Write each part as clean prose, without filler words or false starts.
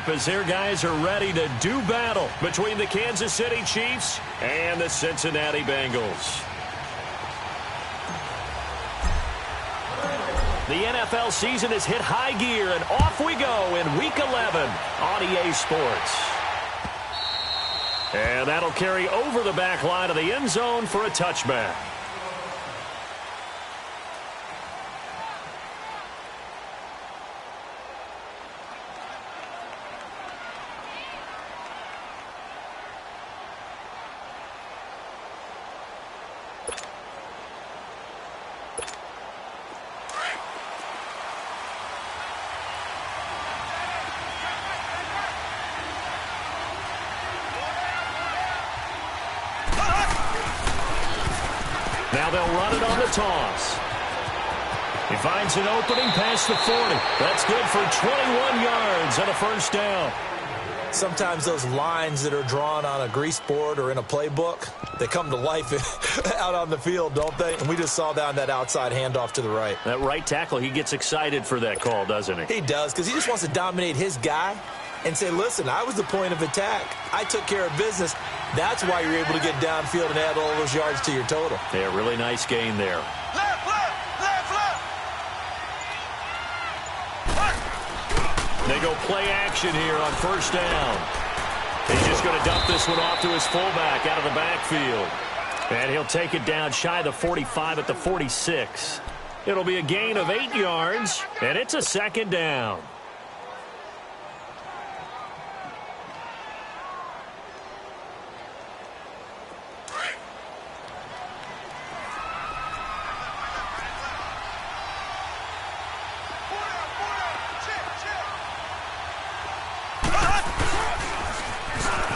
up as their guys are ready to do battle between the Kansas City Chiefs and the Cincinnati Bengals. The NFL season has hit high gear, and off we go in Week 11 on EA Sports. And that'll carry over the back line of the end zone for a touchback. Now they'll run it on the toss. He finds an opening past the 40. That's good for 21 yards and a first down. Sometimes those lines that are drawn on a grease board or in a playbook, they come to life out on the field, don't they? And we just saw down that outside handoff to the right. That right tackle, he gets excited for that call, doesn't he? He does, because he just wants to dominate his guy and say, listen, I was the point of attack. I took care of business. That's why you're able to get downfield and add all those yards to your total. Yeah, really nice gain there. Left, left, left, left. They go play action here on first down. He's just going to dump this one off to his fullback out of the backfield. And he'll take it down shy of the 45 at the 46. It'll be a gain of 8 yards, and it's a second down.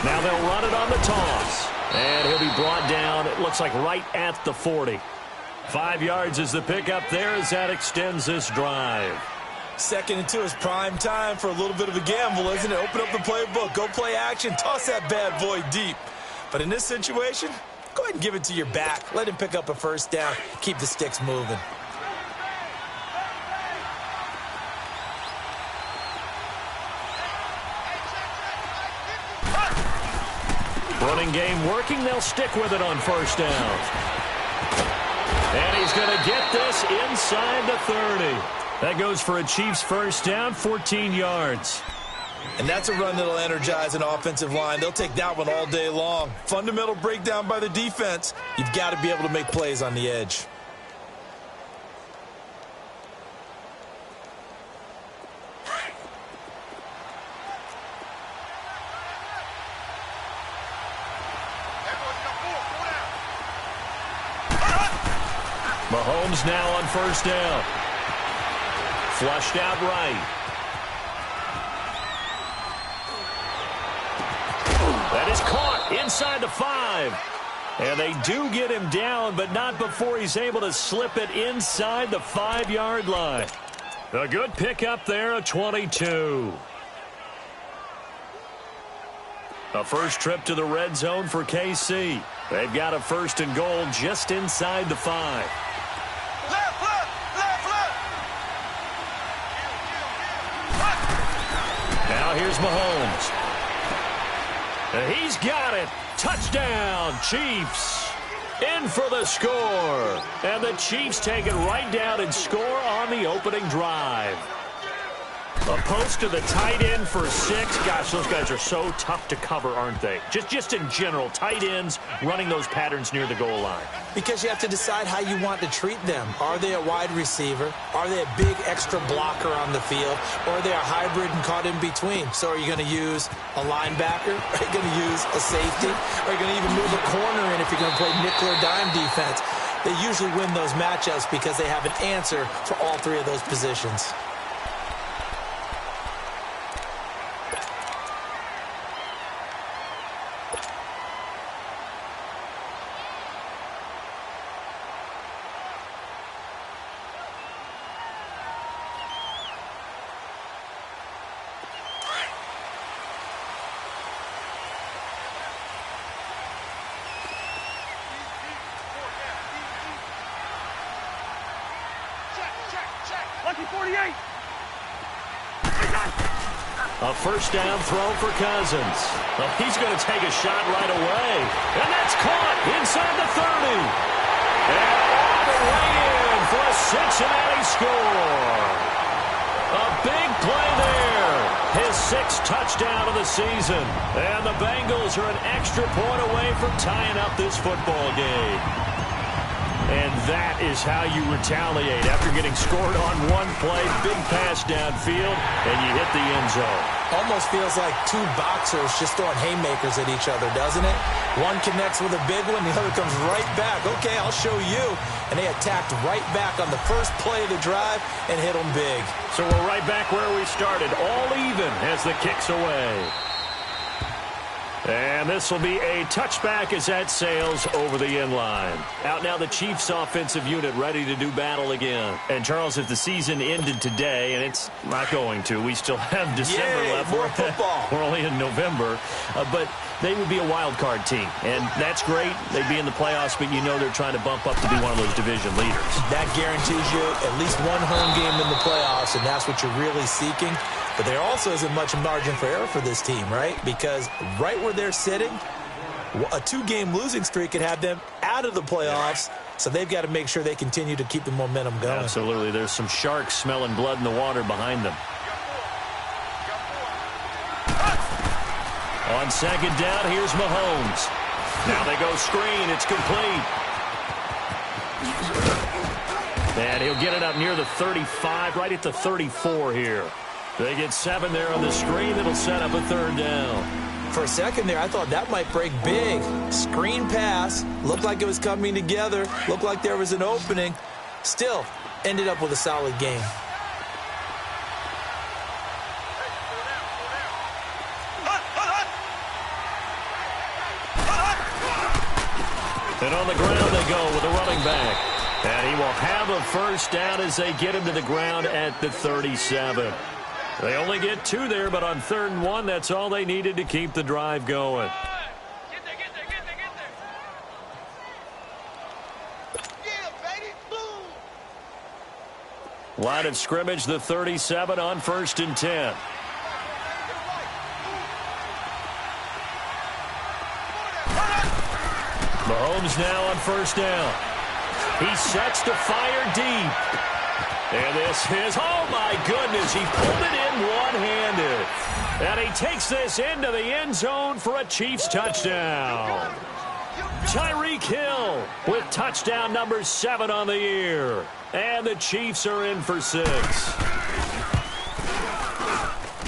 Now they'll run it on the toss. And he'll be brought down, it looks like right at the 40. 5 yards is the pickup there as that extends this drive. 2nd and 2 is prime time for a little bit of a gamble, isn't it? Open up the playbook, go play action, toss that bad boy deep. But in this situation, go ahead and give it to your back. Let him pick up a first down. Keep the sticks moving. Running game working. They'll stick with it on first down. And he's going to get this inside the 30. That goes for a Chiefs first down, 14 yards. And that's a run that'll energize an offensive line. They'll take that one all day long. Fundamental breakdown by the defense. You've got to be able to make plays on the edge. Mahomes now on first down. Flushed out right. That is caught inside the 5. And they do get him down, but not before he's able to slip it inside the 5-yard line. A good pickup there, a 22. A first trip to the red zone for KC. They've got a 1st and goal just inside the 5. Left, left, left, left. Now here's Mahomes. And he's got it. Touchdown, Chiefs. In for the score. And the Chiefs take it right down and score on the opening drive. A post to the tight end for 6. Gosh, those guys are so tough to cover, aren't they? Just in general, tight ends running those patterns near the goal line. Because you have to decide how you want to treat them. Are they a wide receiver? Are they a big extra blocker on the field? Or are they a hybrid and caught in between? So are you going to use a linebacker? Are you going to use a safety? Are you going to even move a corner in if you're going to play nickel or dime defense? They usually win those matchups because they have an answer for all 3 of those positions. A first down throw for Cousins. Well, he's going to take a shot right away. And that's caught inside the 30. And all the way in for a Cincinnati score. A big play there. His 6th touchdown of the season. And the Bengals are an extra point away from tying up this football game. And that is how you retaliate after getting scored on one play, big pass downfield, and you hit the end zone. Almost feels like two boxers just throwing haymakers at each other, doesn't it? One connects with a big one, the other comes right back. Okay, I'll show you. And they attacked right back on the first play of the drive and hit them big. So we're right back where we started, all even as the kick's away. And this will be a touchback as that sails over the end line. Out now the Chiefs offensive unit ready to do battle again. And Charles, if the season ended today, and it's not going to, we still have December left. More football. We're only in November. But they would be a wild card team. And that's great. They'd be in the playoffs, but you know they're trying to bump up to be one of those division leaders. That guarantees you at least one home game in the playoffs, and that's what you're really seeking. But there also isn't much margin for error for this team, right? Because right where they're sitting, a 2-game losing streak could have them out of the playoffs. So they've got to make sure they continue to keep the momentum going. Absolutely. There's some sharks smelling blood in the water behind them. On second down, here's Mahomes. Now they go screen. It's complete. And he'll get it up near the 35, right at the 34 here. They get 7 there on the screen. It'll set up a 3rd down. For a second there, I thought that might break big. Screen pass. Looked like it was coming together. Looked like there was an opening. Still, ended up with a solid game. And on the ground they go with a running back. And he will have a first down as they get him to the ground at the 37. They only get 2 there, but on 3rd and 1, that's all they needed to keep the drive going. Get there. Yeah, baby. Boom. Line of scrimmage, the 37 on 1st and 10. Mahomes now on 1st down. He sets to fire deep. And this is, oh my goodness, he pulled it in one-handed. And he takes this into the end zone for a Chiefs touchdown. Tyreek Hill with touchdown number 7 on the year. And the Chiefs are in for 6.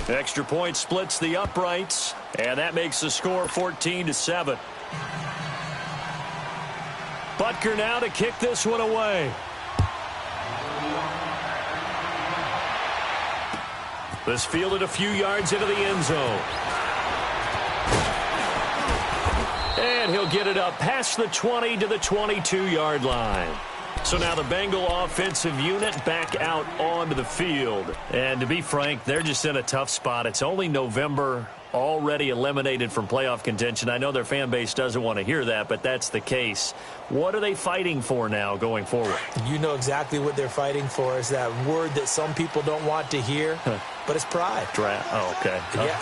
Extra point splits the uprights, and that makes the score 14-7. Butker now to kick this one away. This fielded a few yards into the end zone. And he'll get it up past the 20 to the 22-yard line. So now the Bengal offensive unit back out onto the field. And to be frank, they're just in a tough spot. It's only November, already eliminated from playoff contention. I know their fan base doesn't want to hear that, but that's the case. What are they fighting for now going forward? You know exactly what they're fighting for. Is that word that some people don't want to hear, but it's pride. Draft. Oh, okay. Yeah.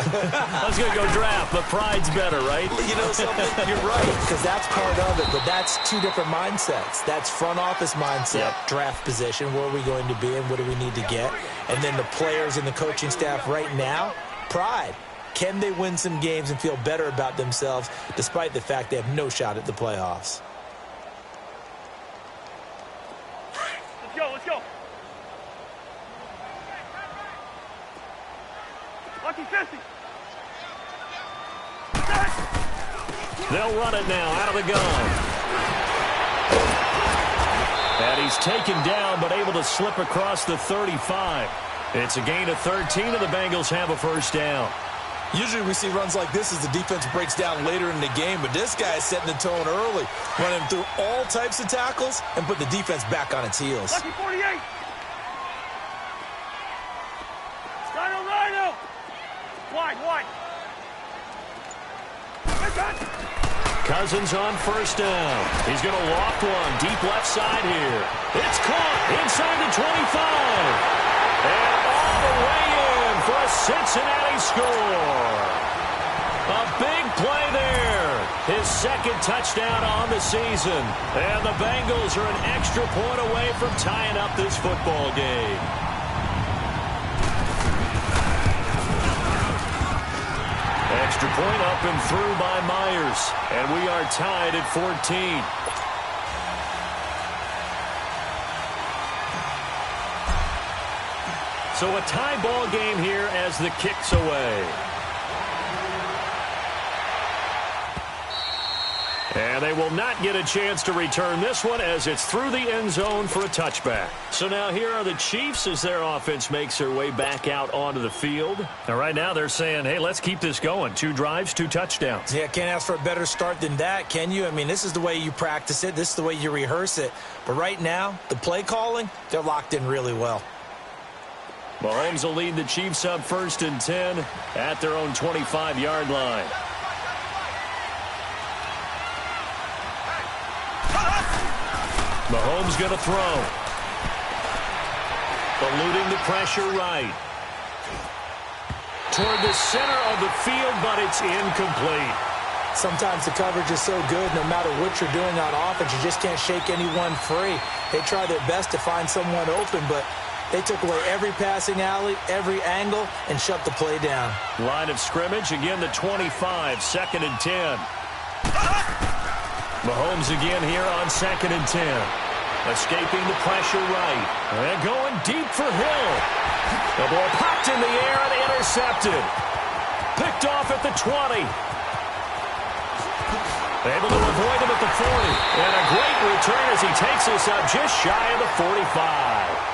I was going to go draft, but pride's better, right? You know something? You're right, because that's part of it, but that's 2 different mindsets. That's front office mindset, draft position, where are we going to be and what do we need to get? And then the players and the coaching staff right now, pride. Can they win some games and feel better about themselves despite the fact they have no shot at the playoffs? Let's go. Lucky 50. They'll run it now out of the gun. And he's taken down but able to slip across the 35. It's a gain of 13 and the Bengals have a first down. Usually we see runs like this as the defense breaks down later in the game, but this guy is setting the tone early, running through all types of tackles and put the defense back on its heels. Lucky 48. Rhino. Wide. Cousins on first down. He's going to loft one deep left side here. It's caught inside the 25. And all the way in for a the Cincinnati score. A big play there. His second touchdown on the season. And the Bengals are an extra point away from tying up this football game. Extra point up and through by Myers. And we are tied at 14. So a tie ball game here as the kick's away. And they will not get a chance to return this one as it's through the end zone for a touchback. So now here are the Chiefs as their offense makes their way back out onto the field. Now right now they're saying, hey, let's keep this going. 2 drives, 2 touchdowns. Yeah, can't ask for a better start than that, can you? I mean, this is the way you practice it. This is the way you rehearse it. But right now, the play calling, they're locked in really well. Mahomes will lead the Chiefs up 1st and 10 at their own 25-yard line. Mahomes going to throw. Eluding the pressure right. Toward the center of the field, but it's incomplete. Sometimes the coverage is so good, no matter what you're doing on offense, you just can't shake anyone free. They try their best to find someone open, but they took away every passing alley, every angle, and shut the play down. Line of scrimmage, again the 25, 2nd and 10. Mahomes again here on 2nd and 10. Escaping the pressure right. And going deep for Hill. The ball popped in the air and intercepted. Picked off at the 20. Able to avoid him at the 40. And a great return as he takes us up just shy of the 45.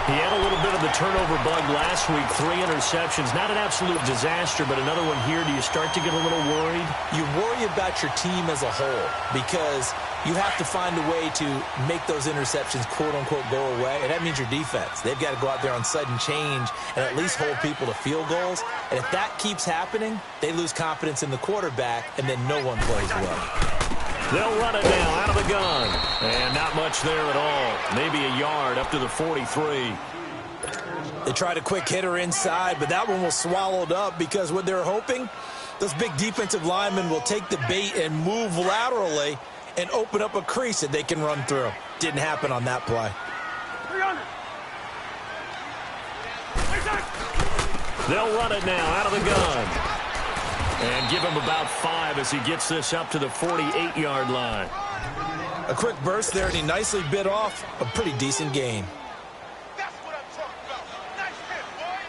He had a little bit of the turnover bug last week, 3 interceptions. Not an absolute disaster, but another one here. Do you start to get a little worried? You worry about your team as a whole because you have to find a way to make those interceptions, quote-unquote, go away, and that means your defense. They've got to go out there on sudden change and at least hold people to field goals. And if that keeps happening, they lose confidence in the quarterback, and then no one plays well. They'll run it now out of the gun. And not much there at all. Maybe a yard up to the 43. They tried a quick hitter inside, but that one was swallowed up because what they're hoping, those big defensive linemen will take the bait and move laterally and open up a crease that they can run through. Didn't happen on that play. 300. They'll run it now out of the gun. And give him about 5 as he gets this up to the 48-yard line. A quick burst there, and he nicely bit off a pretty decent gain. That's what I'm talking about. Nice hit, boy.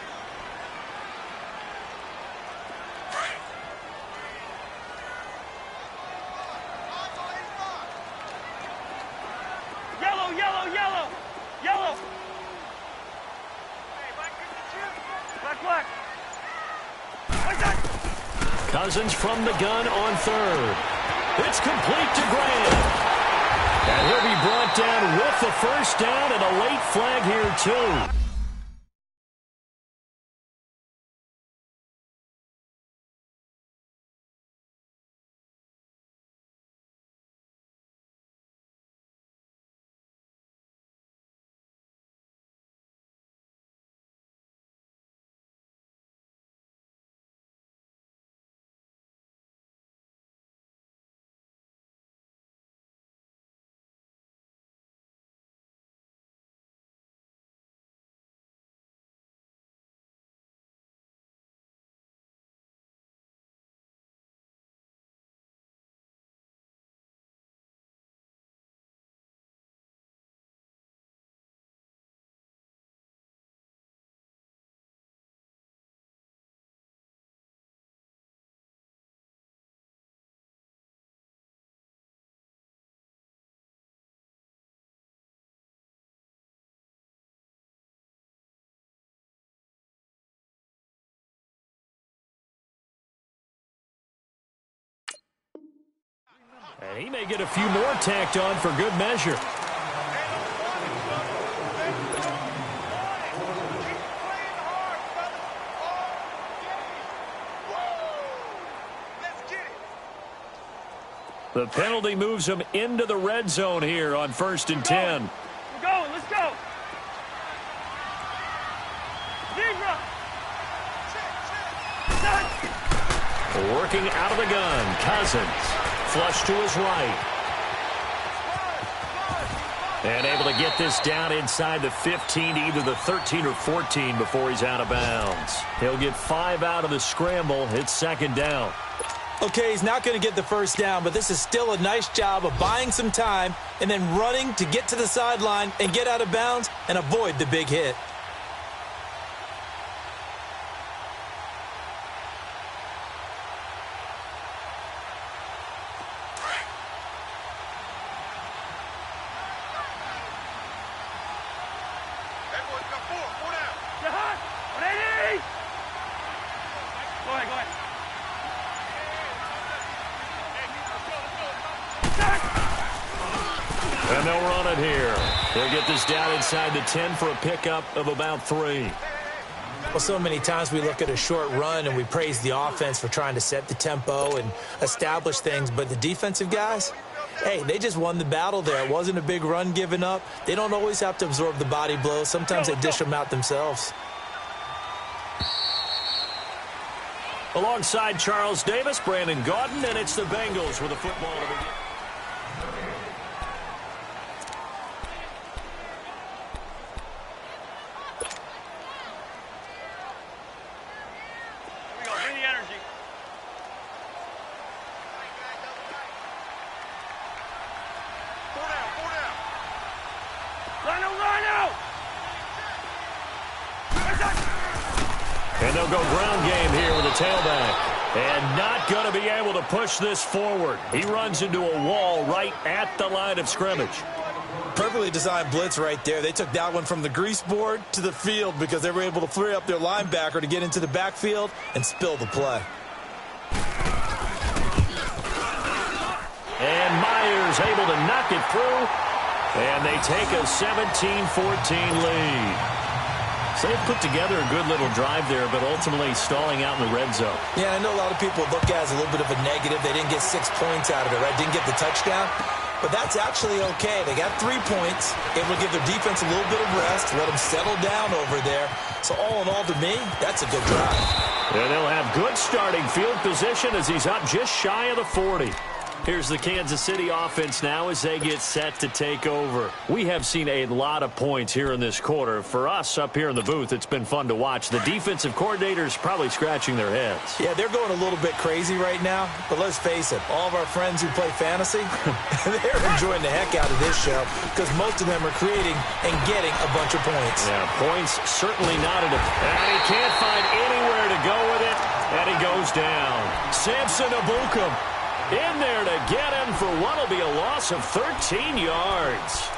Yellow, yellow, yellow. Yellow. Hey, black, black. Like that. Cousins from the gun on 3rd. It's complete to Graham. And he'll be brought down with the first down and a late flag here too. And he may get a few more tacked on for good measure. The penalty moves him into the red zone here on 1st and 10. We're going. Let's go. Zebra. Working out of the gun, Cousins. Flush to his right. And able to get this down inside the 15 to either the 13 or 14 before he's out of bounds. He'll get 5 out of the scramble. It's second down. Okay, he's not going to get the first down, but this is still a nice job of buying some time and then running to get to the sideline and get out of bounds and avoid the big hit. And they'll run it here. They'll get this down inside the 10 for a pickup of about 3. Well, so many times we look at a short run and we praise the offense for trying to set the tempo and establish things, but the defensive guys, hey, they just won the battle there. It wasn't a big run given up. They don't always have to absorb the body blows. Sometimes they dish them out themselves. Alongside Charles Davis, Brandon Gaudin, and it's the Bengals with a football to begin. And they'll go ground game here with a tailback. And not going to be able to push this forward. He runs into a wall right at the line of scrimmage. Perfectly designed blitz right there. They took that one from the grease board to the field because they were able to free up their linebacker to get into the backfield and spill the play. And Myers able to knock it through. And they take a 17-14 lead. So they've put together a good little drive there, but ultimately stalling out in the red zone. Yeah, I know a lot of people look at it as a little bit of a negative. They didn't get 6 points out of it, right? Didn't get the touchdown. But that's actually okay. They got 3 points, able to give their defense a little bit of rest, let them settle down over there. So all in all, to me, that's a good drive. And they'll have good starting field position as he's up just shy of the 40. Here's the Kansas City offense now as they get set to take over. We have seen a lot of points here in this quarter. For us up here in the booth, it's been fun to watch. The defensive coordinators probably scratching their heads. Yeah, they're going a little bit crazy right now. But let's face it, all of our friends who play fantasy, they're enjoying the heck out of this show because most of them are creating and getting a bunch of points. Yeah, points certainly not at a... And he can't find anywhere to go with it. And he goes down. Samson Abukum in there to get him for what will be a loss of 13 yards.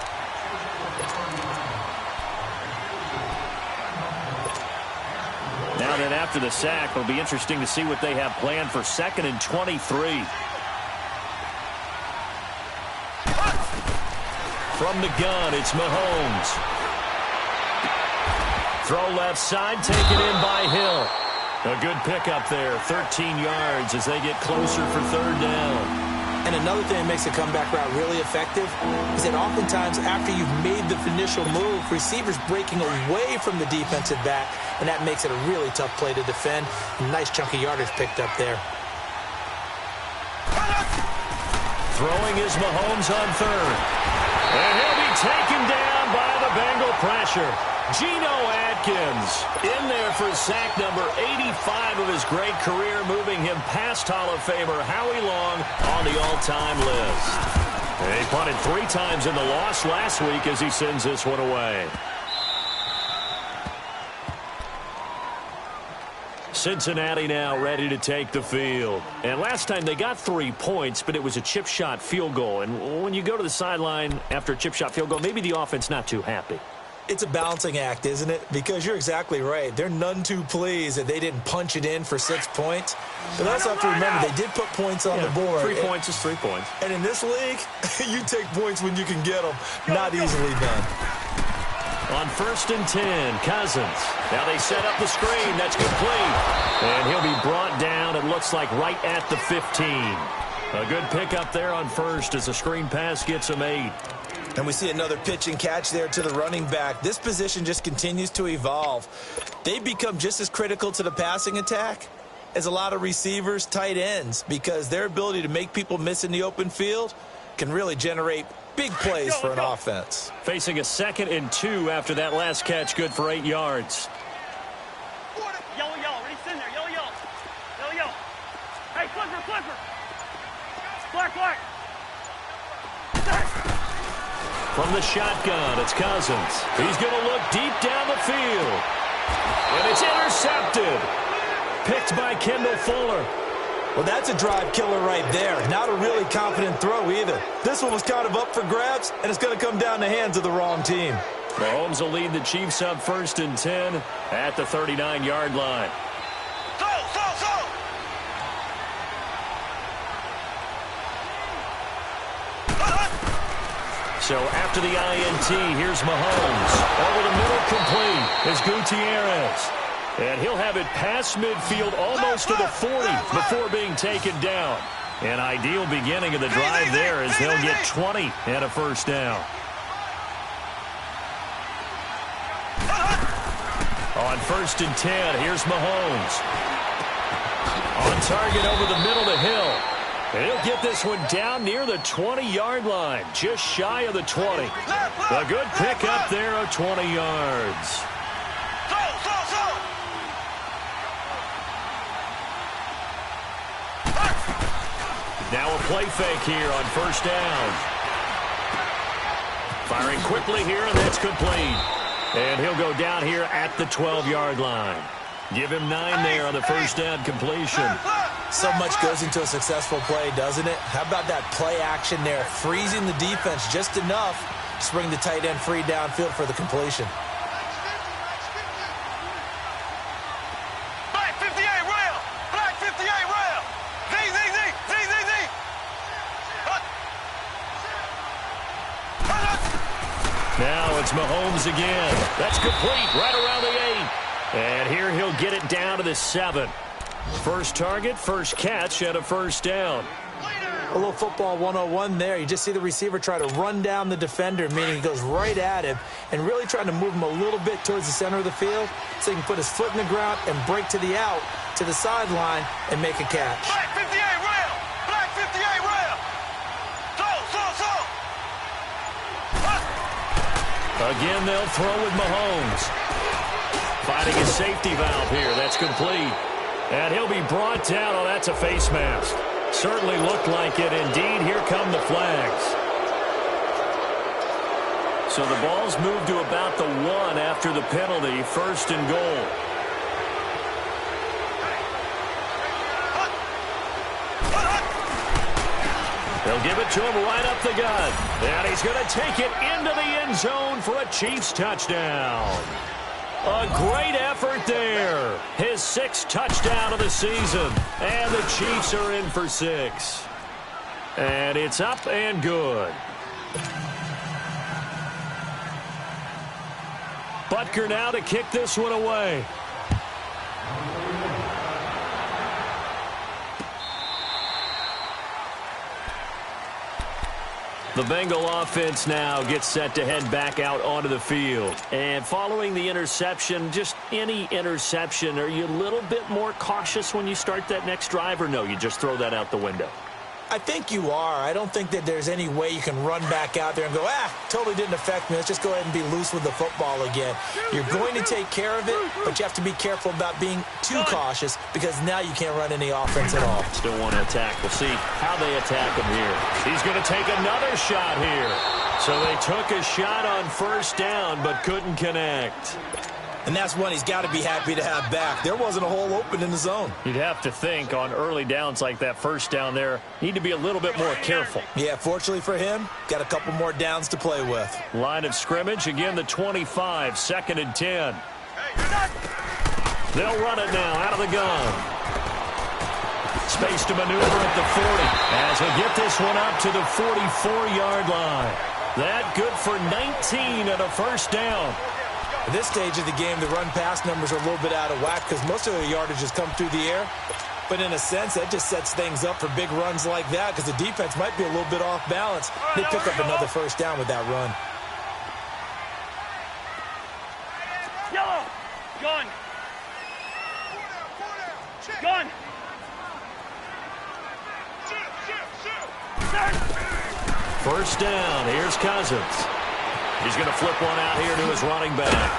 Now then, after the sack, it'll be interesting to see what they have planned for 2nd and 23. From the gun, it's Mahomes. Throw left side, taken in by Hill. A good pickup there, 13 yards as they get closer for 3rd down. And another thing that makes the comeback route really effective is that oftentimes after you've made the initial move, receivers breaking away from the defensive back, and that makes it a really tough play to defend. A nice chunk of yardage picked up there. Throwing is Mahomes on 3rd. And he'll be taken down by the Bengal pressure. Geno Atkins in there for sack number 85 of his great career, moving him past Hall of Famer Howie Long on the all-time list. He punted 3 times in the loss last week as he sends this one away. Cincinnati now ready to take the field. And last time they got 3 points, but it was a chip shot field goal. And when you go to the sideline after a chip shot field goal, maybe the offense not too happy. It's a balancing act, isn't it? Because you're exactly right. They're none too pleased that they didn't punch it in for 6 points. But also have to remember, they did put points on the board. 3 points is 3 points. And in this league, you take points when you can get them. Not easily done. On 1st and 10, Cousins. Now they set up the screen. That's complete. And he'll be brought down, it looks like, right at the 15. A good pickup there on 1st as the screen pass gets him 8. And we see another pitch and catch there to the running back. This position just continues to evolve. They become just as critical to the passing attack is a lot of receivers, tight ends, because their ability to make people miss in the open field can really generate big plays for an offense. Facing a 2nd and 2 after that last catch, good for 8 yards. Yellow, yellow. Reach in there. Yellow, yellow. Yellow, yellow. Hey, Clipper, Clipper. Black, black. From the shotgun, it's Cousins. He's going to look deep down the field. And it's intercepted. Picked by Kendall Fuller. Well, that's a drive killer right there. Not a really confident throw either. This one was kind of up for grabs, and it's going to come down the hands of the wrong team. Mahomes will lead the Chiefs up 1st and 10 at the 39-yard line. So after the INT, here's Mahomes. Over the middle, complete is Gutierrez. And he'll have it past midfield almost to the 40 before being taken down. An ideal beginning of the drive there as they'll get 20 and a 1st down. On 1st and 10, here's Mahomes. On target over the middle to Hill. And he'll get this one down near the 20-yard line, just shy of the 20. A good pickup there of 20 yards. Now a play fake here on 1st down. Firing quickly here, and that's complete. And he'll go down here at the 12-yard line. Give him 9 there on the 1st down completion. So much goes into a successful play, doesn't it? How about that play action there, freezing the defense just enough to bring the tight end free downfield for the completion. Black 58 rail! Black 58 rail! Z, Z, Z, Z, Z, Z! Now it's Mahomes again. That's complete right around the 8. And here he'll get it down to the 7. First target, 1st catch, and a 1st down. A little football 101 there. You just see the receiver try to run down the defender, meaning he goes right at him and really trying to move him a little bit towards the center of the field so he can put his foot in the ground and break to the out, to the sideline, and make a catch. Black 58 rail! Black 58 rail! So! Again, they'll throw with Mahomes. Finding a safety valve here. That's complete. And he'll be brought down. Oh, that's a face mask. Certainly looked like it. Indeed, here come the flags. So the ball's moved to about the 1 after the penalty. 1st and goal. They'll give it to him right up the gut. And he's going to take it into the end zone for a Chiefs touchdown. A great effort there. His 6th touchdown of the season. And the Chiefs are in for 6. And it's up and good. Butker now to kick this one away. The Bengal offense now gets set to head back out onto the field. And following the interception, just any interception, are you a little bit more cautious when you start that next drive, or no, you just throw that out the window? I think you are. I don't think that there's any way you can run back out there and go, totally didn't affect me. Let's just go ahead and be loose with the football again. You're going to take care of it, but you have to be careful about being too cautious because now you can't run any offense at all. Still want to attack. We'll see how they attack him here. He's going to take another shot here. So they took a shot on 1st down but couldn't connect. And that's one he's got to be happy to have back. There wasn't a hole open in the zone. You'd have to think on early downs like that 1st down there, need to be a little bit more careful. Yeah, fortunately for him, got a couple more downs to play with. Line of scrimmage, again the 25, 2nd and 10. They'll run it now out of the gun. Space to maneuver at the 40 as he'll get this one up to the 44-yard line. That good for 19 and a 1st down. At this stage of the game, the run-pass numbers are a little bit out of whack because most of the yardage has come through the air. But in a sense, that just sets things up for big runs like that because the defense might be a little bit off balance. They pick up another 1st down with that run. Yellow! Gun! Gun! First down. Here's Cousins. He's going to flip one out here to his running back.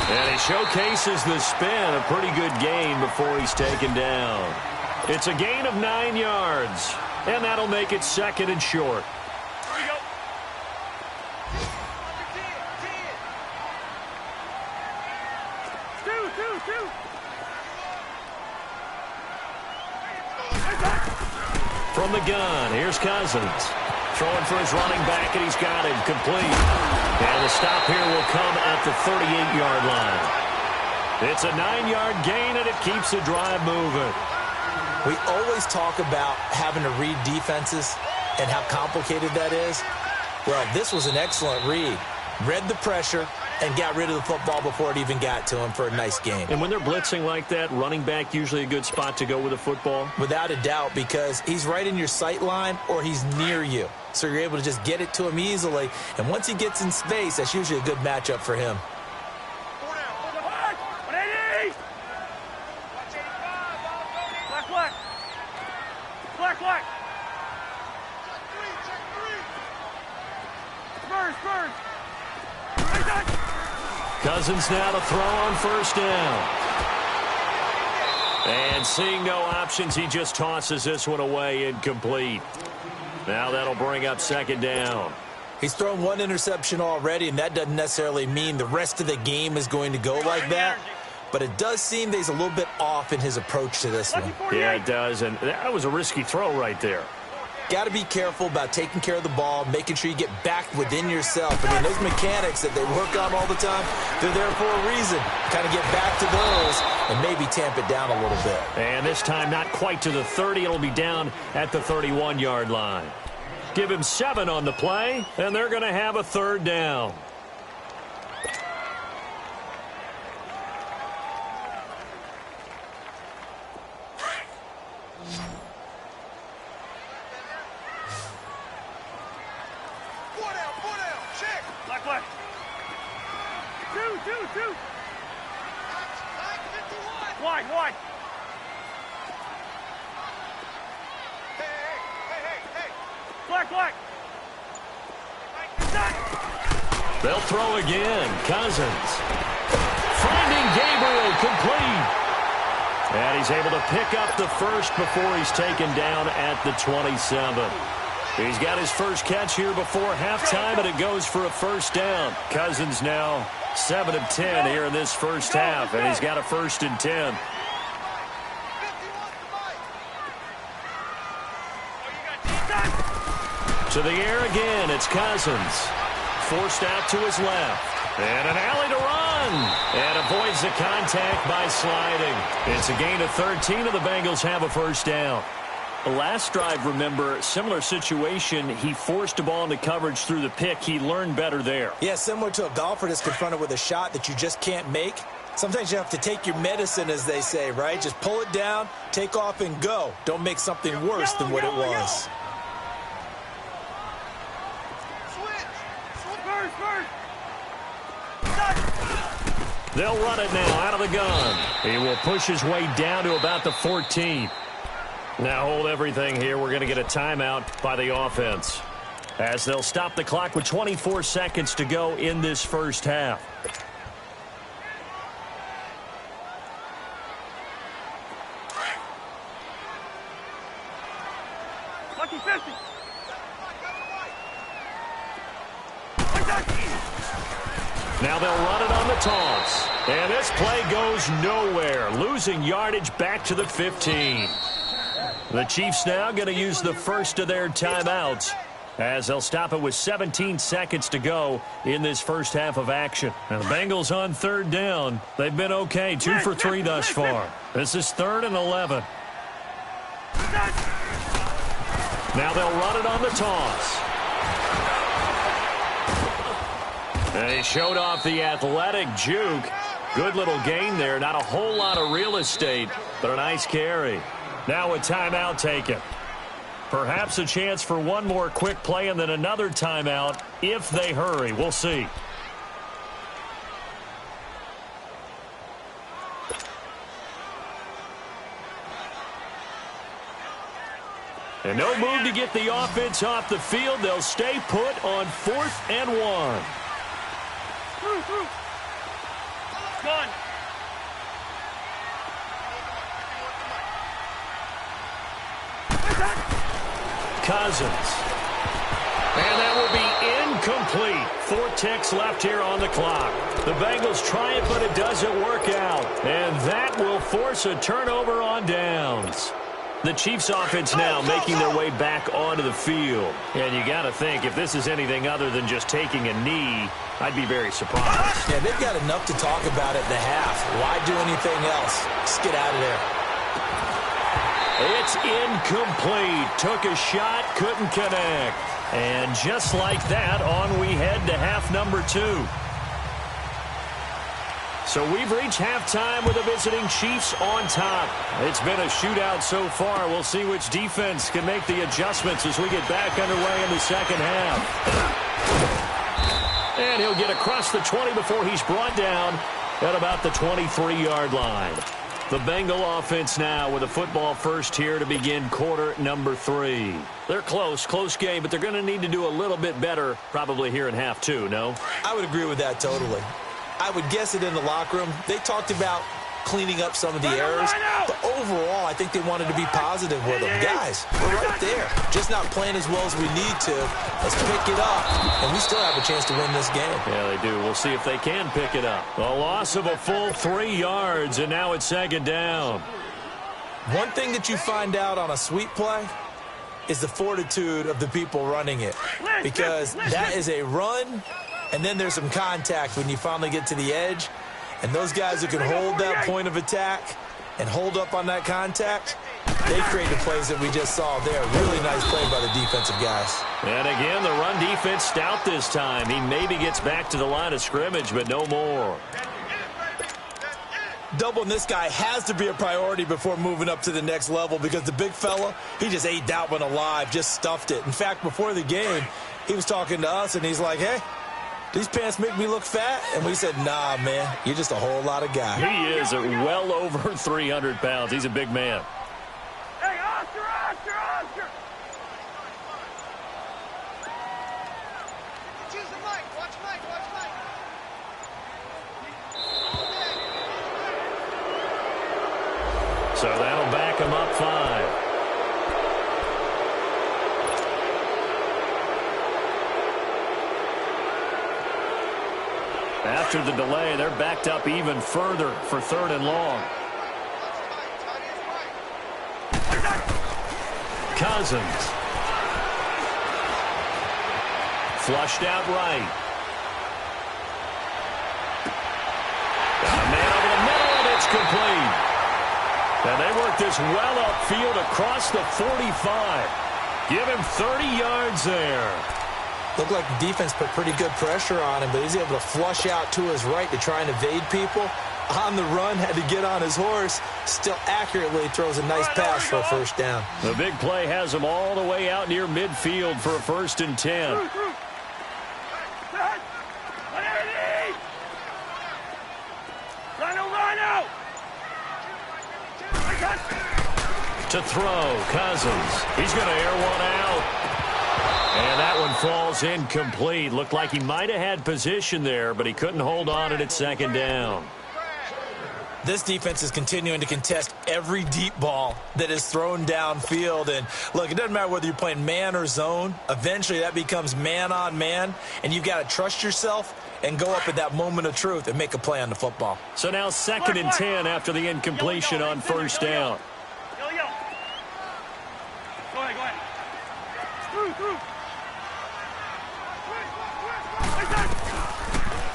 And he showcases the spin. A pretty good gain before he's taken down. It's a gain of 9 yards. And that'll make it second and short. Here we go. Two. From the gun, here's Cousins. Throwing for his running back, and he's got it complete. And the stop here will come at the 38-yard line. It's a 9-yard gain, and it keeps the drive moving. We always talk about having to read defenses and how complicated that is. Well, this was an excellent read. Read the pressure and got rid of the football before it even got to him for a nice game. And when they're blitzing like that, running back usually a good spot to go with the football? Without a doubt, because he's right in your sight line or he's near you. So you're able to just get it to him easily. And once he gets in space, that's usually a good matchup for him. Black. Spurs. Cousins now to throw on first down. And seeing no options, he just tosses this one away, incomplete. Now that'll bring up second down. He's thrown one interception already, and that doesn't necessarily mean the rest of the game is going to go like that. But it does seem that he's a little bit off in his approach to this one. Yeah, it does, and that was a risky throw right there. Got to be careful about taking care of the ball, making sure you get back within yourself. I mean, those mechanics that they work on all the time, they're there for a reason. Kind of get back to those and maybe tamp it down a little bit. And this time not quite to the 30. It'll be down at the 31-yard line. Give him 7 on the play, and they're going to have a third down. Black. Two. Wide. Hey. Black. They'll throw again. Cousins. Finding Gabriel complete. And he's able to pick up the first before he's taken down at the 27. He's got his first catch here before halftime, and it goes for a first down. Cousins now 7 of 10 here in this first half, and he's got a 1st and 10. To the air again, it's Cousins. Forced out to his left. And an alley to run. And avoids the contact by sliding. It's a gain of 13, and the Bengals have a first down. The last drive, remember, similar situation. He forced a ball into coverage through the pick. He learned better there. Yeah, similar to a golfer that's confronted with a shot that you just can't make. Sometimes you have to take your medicine, as they say, right? Just pull it down, take off, and go. Don't make something worse than what it was. They'll run it now out of the gun. He will push his way down to about the 14. Now hold everything here. We're going to get a timeout by the offense, as they'll stop the clock with 24 seconds to go in this first half. Lucky 50. Now they'll run it on the toss. And this play goes nowhere. Losing yardage back to the 15. The Chiefs now going to use the first of their timeouts, as they'll stop it with 17 seconds to go in this first half of action. And the Bengals on third down. They've been okay, 2 for 3 thus far. This is 3rd and 11. Now they'll run it on the toss. And he showed off the athletic juke. Good little gain there. Not a whole lot of real estate, but a nice carry. Now a timeout taken. Perhaps a chance for one more quick play and then another timeout if they hurry. We'll see. And no move to get the offense off the field. They'll stay put on 4th and 1. Gone. Cousins. And that will be incomplete. 4 ticks left here on the clock. The Bengals try it, but it doesn't work out. And that will force a turnover on downs. The Chiefs offense now making their way back onto the field. And you got to think, if this is anything other than just taking a knee, I'd be very surprised. Yeah, they've got enough to talk about at the half. Why do anything else? Just get out of there. It's incomplete. Took a shot, couldn't connect. And just like that, on we head to half number 2. So we've reached halftime with the visiting Chiefs on top. It's been a shootout so far. We'll see which defense can make the adjustments as we get back underway in the second half. And he'll get across the 20 before he's brought down at about the 23-yard line. The Bengal offense now with a football first here to begin quarter number 3. They're close game, but they're going to need to do a little bit better probably here in half 2, no? I would agree with that totally. I would guess it in the locker room. They talked about cleaning up some of the errors, but overall, I think they wanted to be positive with them. Guys, we're right there. Just not playing as well as we need to. Let's pick it up, and we still have a chance to win this game. Yeah, they do. We'll see if they can pick it up. A loss of a full 3 yards, and now it's second down. One thing that you find out on a sweep play is the fortitude of the people running it, because that is a run, and then there's some contact when you finally get to the edge. And those guys who can hold that point of attack and hold up on that contact, they create the plays that we just saw there. Really nice play by the defensive guys. And again, the run defense stout this time. He maybe gets back to the line of scrimmage, but no more. Doubling this guy has to be a priority before moving up to the next level, because the big fella, he just ate that one alive, just stuffed it. In fact, before the game, he was talking to us, and he's like, hey, these pants make me look fat? And we said, nah, man, you're just a whole lot of guy. He is well over 300 pounds. He's a big man. Hey, Oscar! Choose the mic. Watch Mike. So that'll back him up 5. After the delay, they're backed up even further for 3rd and long. Cousins. Flushed out right. Got a man over the middle, and it's complete. And they work this well upfield across the 45. Give him 30 yards there. Looked like the defense put pretty good pressure on him, but he's able to flush out to his right to try and evade people. On the run, had to get on his horse. Still accurately throws a nice pass for a first down. The big play has him all the way out near midfield for a 1st and 10. To throw, Cousins. He's going to air one out. And that one falls incomplete. Looked like he might have had position there, but he couldn't hold on it at 2nd down. This defense is continuing to contest every deep ball that is thrown downfield. And, look, it doesn't matter whether you're playing man or zone. Eventually that becomes man on man, and you've got to trust yourself and go up at that moment of truth and make a play on the football. So now 2nd and 10 after the incompletion on 1st down. Go ahead.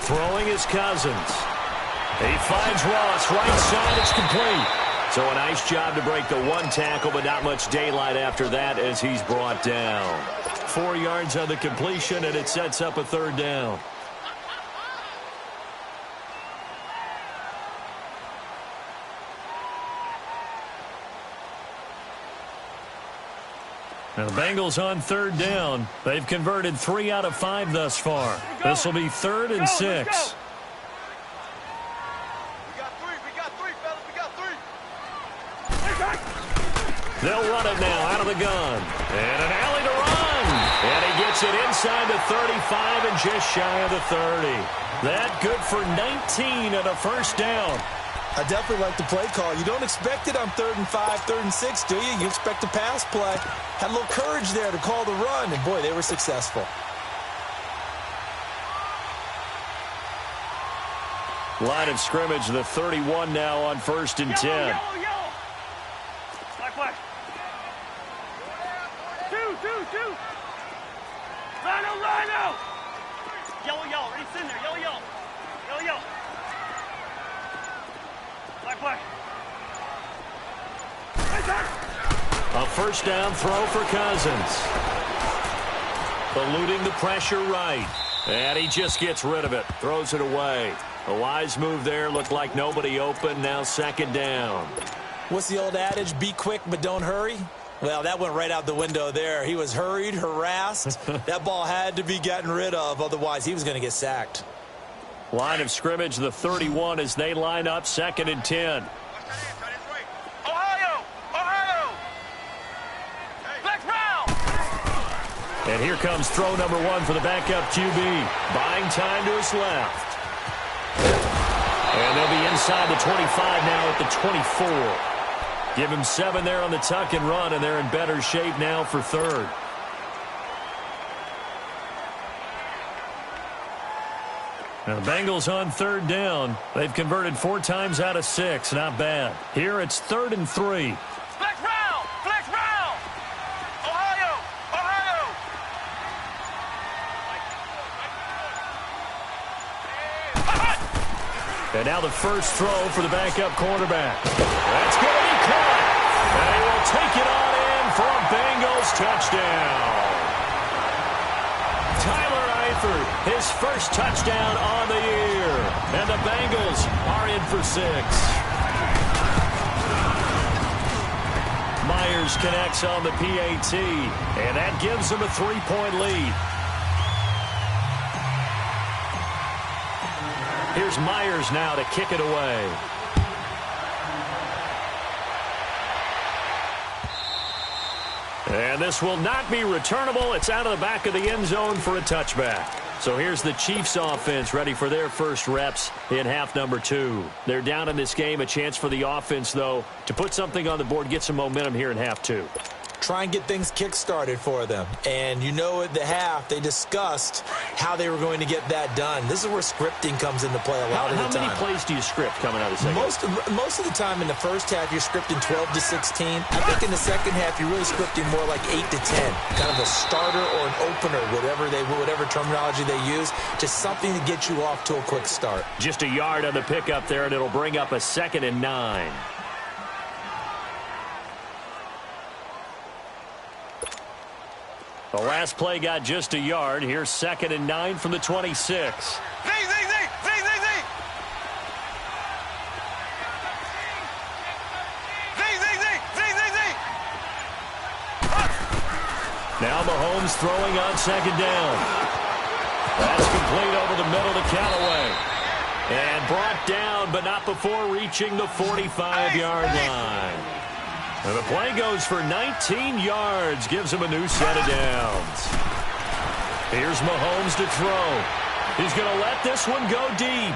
Throwing is Cousins. He finds Ross right side. It's complete. So a nice job to break the 1 tackle, but not much daylight after that as he's brought down. 4 yards on the completion, and it sets up a 3rd down. Now the Bengals on 3rd down. They've converted 3 out of 5 thus far. This will be 3rd and 6. We got three, fellas. We got three. They'll run it now out of the gun. And an alley to run. And he gets it inside the 35 and just shy of the 30. That good for 19 and a first down. I definitely like the play call. You don't expect it on 3rd and 5, 3rd and 6, do you? You expect a pass play. Had a little courage there to call the run, and boy, they were successful. Line of scrimmage, the 31 now on 1st and 10. Yellow. Black. Two. Rhino. Yellow. Ready, send there. Yellow. Black. A first down throw for Cousins. Eluding the pressure right. And he just gets rid of it. Throws it away. A wise move there. Looked like nobody open. Now 2nd down. What's the old adage? Be quick, but don't hurry. Well, that went right out the window there. He was hurried, harassed. That ball had to be gotten rid of. Otherwise, he was going to get sacked. Line of scrimmage, the 31 as they line up 2nd and 10. Ohio! Black round! And here comes throw number 1 for the backup QB. Buying time to his left. And they'll be inside the 25 now at the 24. Give him 7 there on the tuck and run, and they're in better shape now for 3rd. Now the Bengals on 3rd down. They've converted 4 times out of 6. Not bad. Here it's 3rd and 3. Black round! Ohio! And now the first throw for the backup quarterback. That's going to be caught. And he will take it on in for a Bengals touchdown. Tyler Eifert, his first touchdown on the year. And the Bengals are in for 6. Myers connects on the PAT. And that gives him a 3-point lead. Here's Myers now to kick it away. And this will not be returnable. It's out of the back of the end zone for a touchback. So here's the Chiefs offense ready for their first reps in half number 2. They're down in this game. A chance for the offense, though, to put something on the board, get some momentum here in half 2. Try and get things kick-started for them. And you know at the half, they discussed how they were going to get that done. This is where scripting comes into play a lot of the time. How many plays do you script coming out of the second? Most of the time in the first half, you're scripting 12 to 16. I think in the second half, you're really scripting more like 8 to 10. Kind of a starter or an opener, whatever terminology they use, just something to get you off to a quick start. Just a yard on the pickup there, and it'll bring up a 2nd and 9. The last play got just a yard. Here's 2nd and 9 from the 26. Z. Now Mahomes throwing on 2nd down. That's complete over the middle to Callaway. And brought down, but not before reaching the 45-yard line. And the play goes for 19 yards, gives him a new set of downs. Here's Mahomes to throw. He's going to let this one go deep.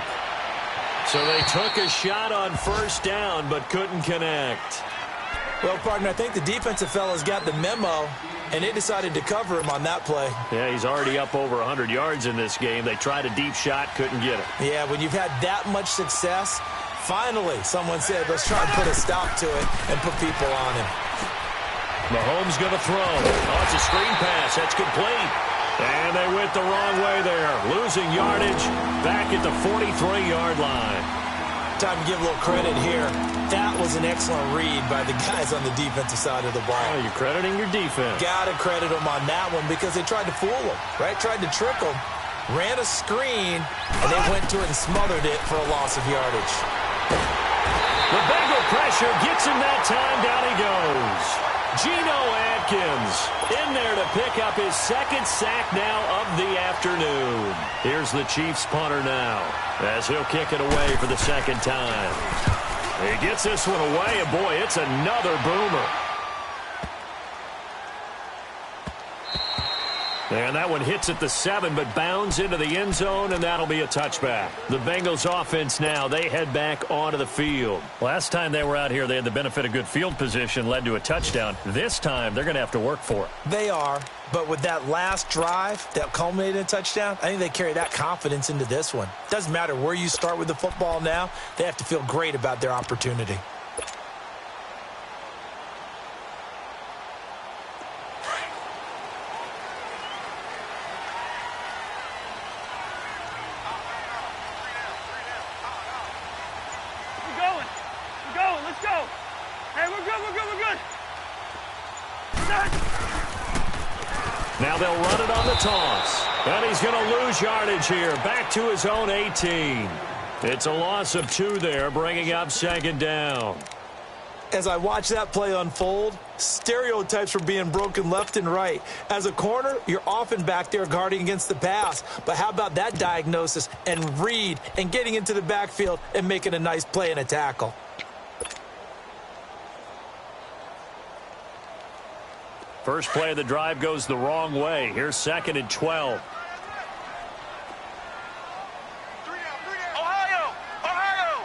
So they took a shot on 1st down, but couldn't connect. Well, partner, I think the defensive fellas got the memo, and they decided to cover him on that play. Yeah, he's already up over 100 yards in this game. They tried a deep shot, couldn't get it. Yeah, when you've had that much success, finally someone said, let's try and put a stop to it and put people on him. Mahomes going to throw. Oh, it's a screen pass. That's complete. And they went the wrong way there. Losing yardage back at the 43-yard line. Time to give a little credit here. That was an excellent read by the guys on the defensive side of the ball. Oh, you're crediting your defense. Got to credit them on that one because they tried to fool them, right? Tried to trick them. Ran a screen, and they went to it and smothered it for a loss of yardage. The Bengal pressure gets him that time. Down he goes. Geno Atkins in there to pick up his 2nd sack now of the afternoon. Here's the Chiefs punter now as he'll kick it away for the 2nd time. He gets this one away, and boy, it's another boomer. And that one hits at the 7, but bounds into the end zone, and that'll be a touchback. The Bengals offense now, they head back onto the field. Last time they were out here, they had the benefit of good field position, led to a touchdown. This time, they're going to have to work for it. They are, but with that last drive that culminated in a touchdown, I think they carry that confidence into this one. Doesn't matter where you start with the football now, they have to feel great about their opportunity. Now they'll run it on the toss. And he's going to lose yardage here. Back to his own 18. It's a loss of 2 there, bringing up 2nd down. As I watch that play unfold, stereotypes were being broken left and right. As a corner, you're often back there guarding against the pass. But how about that diagnosis and read and getting into the backfield and making a nice play and a tackle? First play of the drive goes the wrong way. Here's 2nd and 12. Ohio! Ohio!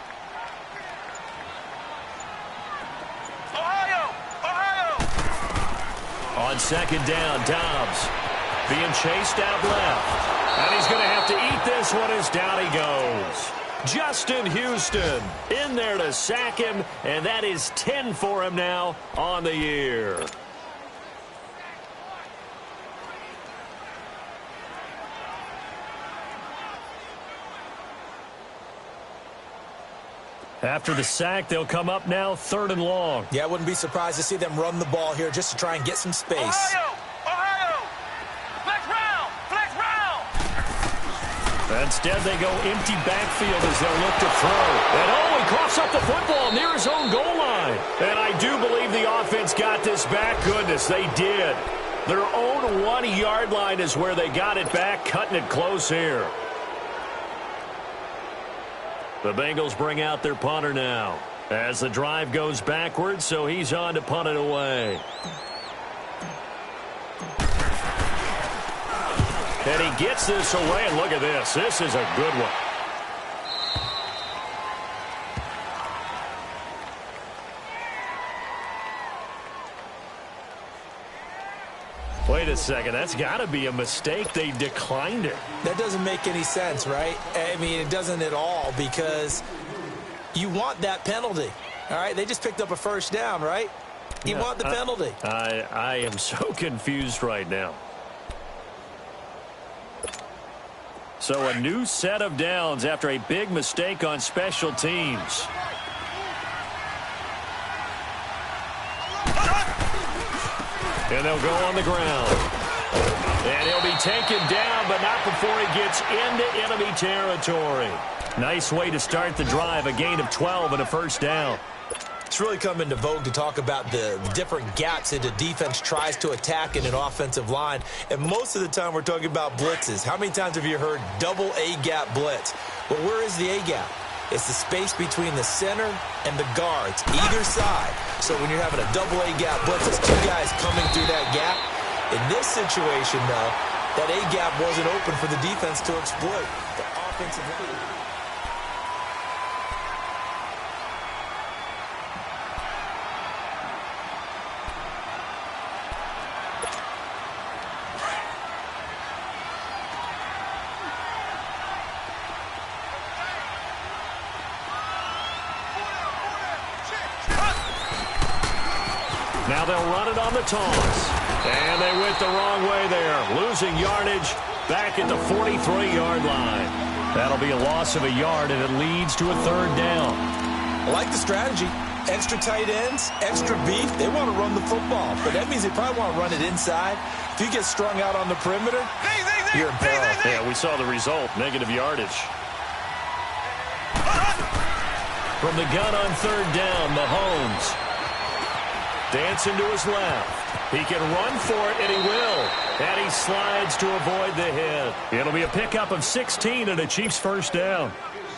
Ohio! Ohio! On 2nd down, Dobbs being chased out left. And he's going to have to eat this one as down he goes. Justin Houston in there to sack him, and that is 10 for him now on the year. After the sack, they'll come up now 3rd and long. Yeah, I wouldn't be surprised to see them run the ball here just to try and get some space. Ohio! Ohio! Flex round! Flex round! Instead, they go empty backfield as they'll look to throw. And he coughs up the football near his own goal line. And I do believe the offense got this back. Goodness, they did. Their own 1-yard line is where they got it back, cutting it close here. The Bengals bring out their punter now as the drive goes backwards, so he's on to punt it away. And he gets this away, and look at this. This is a good one. Wait a second. That's got to be a mistake. They declined it. That doesn't make any sense, right? I mean, it doesn't at all because you want that penalty. All right, they just picked up a 1st down, right? You want the penalty. I am so confused right now. So a new set of downs after a big mistake on special teams. And they'll go on the ground. And he'll be taken down, but not before he gets into enemy territory. Nice way to start the drive, a gain of 12 and a 1st down. It's really come into vogue to talk about the different gaps that the defense tries to attack in an offensive line. And most of the time we're talking about blitzes. How many times have you heard double A-gap blitz? Well, where is the A-gap? It's the space between the center and the guards, either side. So when you're having a double A-gap blitz, it's 2 guys coming through that gap. In this situation, though, that A-gap wasn't open for the defense to exploit. The offensive line. Now they'll run it on the toss. And they went the wrong way there. Losing yardage back at the 43-yard line. That'll be a loss of a yard, and it leads to a 3rd down. I like the strategy. Extra tight ends, extra beef. They want to run the football, but that means they probably want to run it inside. If you get strung out on the perimeter, you're in peril. Yeah, we saw the result, negative yardage. From the gun on 3rd down, Mahomes. Dancing to his left. He can run for it, and he will. And he slides to avoid the hit. It'll be a pickup of 16 and a Chiefs 1st down.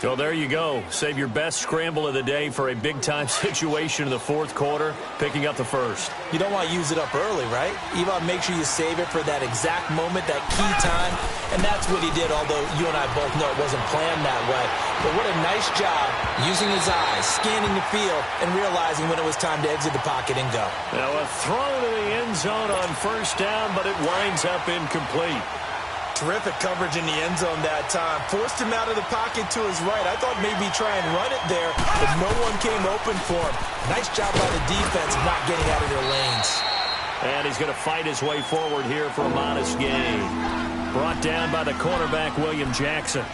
So there you go. Save your best scramble of the day for a big-time situation in the fourth quarter, picking up the first. You don't want to use it up early, right? You want to make sure you save it for that exact moment, that key time, and that's what he did, although you and I both know it wasn't planned that way. But what a nice job using his eyes, scanning the field, and realizing when it was time to exit the pocket and go. Now a throw to the end zone on first down, but it winds up incomplete. Terrific coverage in the end zone that time. Forced him out of the pocket to his right. I thought maybe try and run it there, but no one came open for him. Nice job by the defense not getting out of their lanes. And he's going to fight his way forward here for a modest gain. Brought down by the cornerback, William Jackson.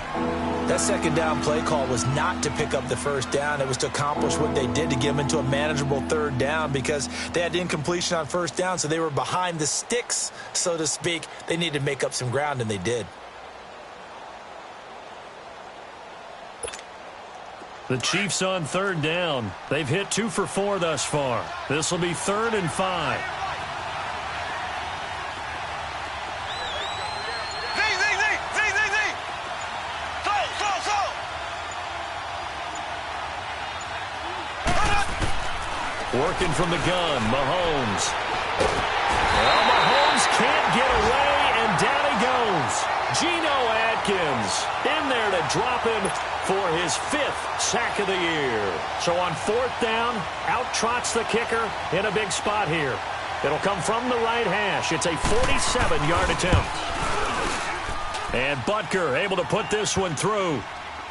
That second down play call was not to pick up the first down. It was to accomplish what they did, to get them into a manageable third down, because they had incompletion on first down, so they were behind the sticks, so to speak. They needed to make up some ground, and they did. The Chiefs on third down. They've hit 2 for 4 thus far. This will be 3rd and 5. Working from the gun, Mahomes. Well, Mahomes can't get away, and down he goes. Geno Atkins in there to drop him for his 5th sack of the year. So on 4th down, out trots the kicker in a big spot here. It'll come from the right hash. It's a 47-yard attempt. And Butker able to put this one through.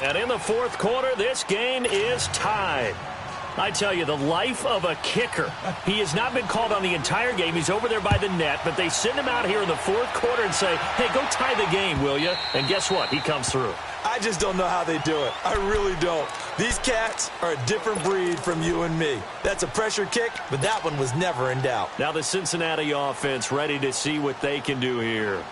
And in the 4th quarter, this game is tied. I tell you, the life of a kicker. He has not been called on the entire game. He's over there by the net, but they send him out here in the 4th quarter and say, hey, go tie the game, will you? And guess what? He comes through. I just don't know how they do it. I really don't. These cats are a different breed from you and me. That's a pressure kick, but that one was never in doubt. Now the Cincinnati offense ready to see what they can do here.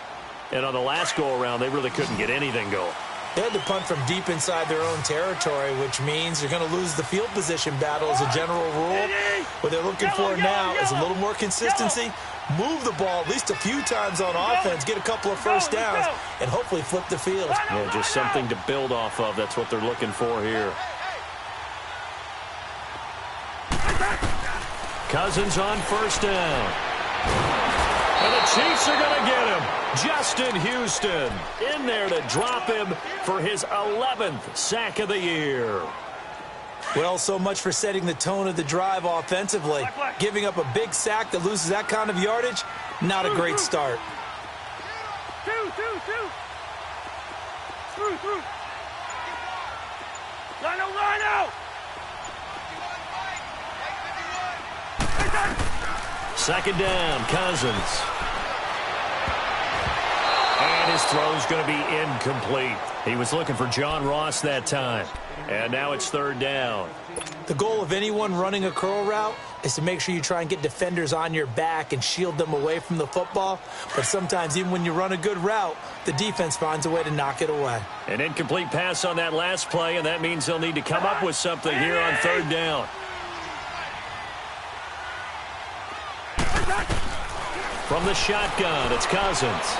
And on the last go-around, they really couldn't get anything going. They had to punt from deep inside their own territory, which means they're going to lose the field position battle as a general rule. What they're looking for now is a little more consistency, move the ball at least a few times on offense, get a couple of first downs, and hopefully flip the field. Yeah, just something to build off of. That's what they're looking for here. Cousins on first down. And the Chiefs are going to get him. Justin Houston in there to drop him for his 11th sack of the year. Well, so much for setting the tone of the drive offensively. Giving up a big sack that loses that kind of yardage, not a great start. Line out! Second down, Cousins. And his throw's going to be incomplete. He was looking for John Ross that time. And now it's 3rd down. The goal of anyone running a curl route is to make sure you try and get defenders on your back and shield them away from the football. But sometimes even when you run a good route, the defense finds a way to knock it away. An incomplete pass on that last play, and that means they'll need to come up with something here on 3rd down. From the shotgun, it's Cousins.